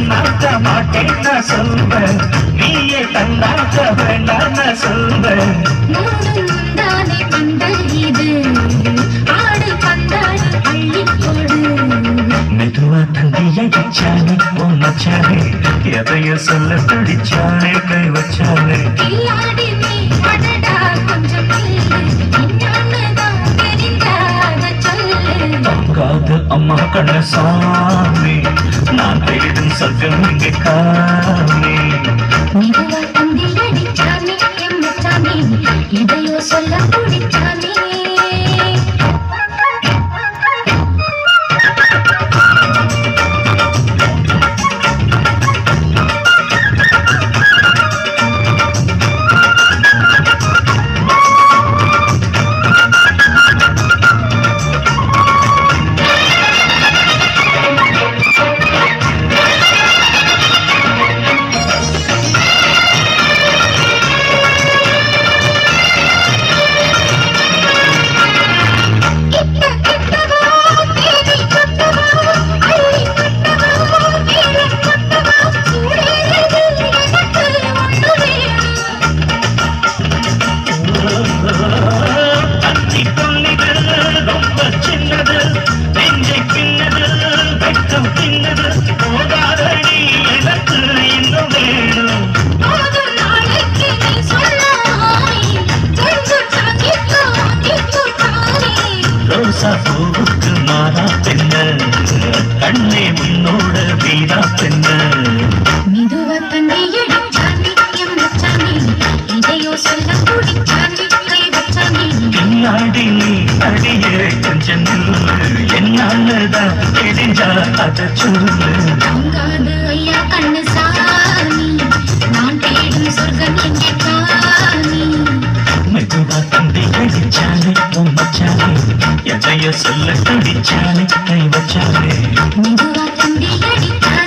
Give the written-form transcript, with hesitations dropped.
சொன்னாக்க மாட்டேன் நான் சொல்வேன், நீயே தந்தாக்க வேண்டாம் நான் சொல்வேன். தானே பந்தல் இது ஆடு பந்தாடு அள்ளிக்கொடு. மெதுவா தந்தி அடிச்சாலே மச்சானே, எதையோ சொல்ல துடிச்சாலே கை வச்சாலே. கில்லாடி நீ அடடா கொஞ்சம் என்னன்னுதான் தெரிஞ்சாத சொல்லு. தங்காது அம்மா கண்ணசாமி, நான் தேடும் சொர்க்கம் இங்கே காமி. மெதுவா தந்தி அடிச்சானே மச்சானே, எதையோ சொல்ல துடிச்சானே. பூவுக்கு மாறா பெண்ண, கண்ணே முன்னோட வீரா பெண்ண. மெதுவா தந்தி அடிச்சானே மச்சானே, எதையோ சொல்ல துடிச்சானே கை வச்சானே. பின்னாடி நீ அடியே கொஞ்சம் என்னாலதான் தெரிஞ்சா அத சொல்லு. தங்காது ஐயா கண்ணு சாமி, நான் தேடும் சொர்க்கம் எங்கே காமி. மெதுவா தந்தி அடிச்சாலே மச்சானே, எதையோ சொல்ல துடிச்சாலே கை வச்சாலே. மெதுவா தந்தி அடிச்சானே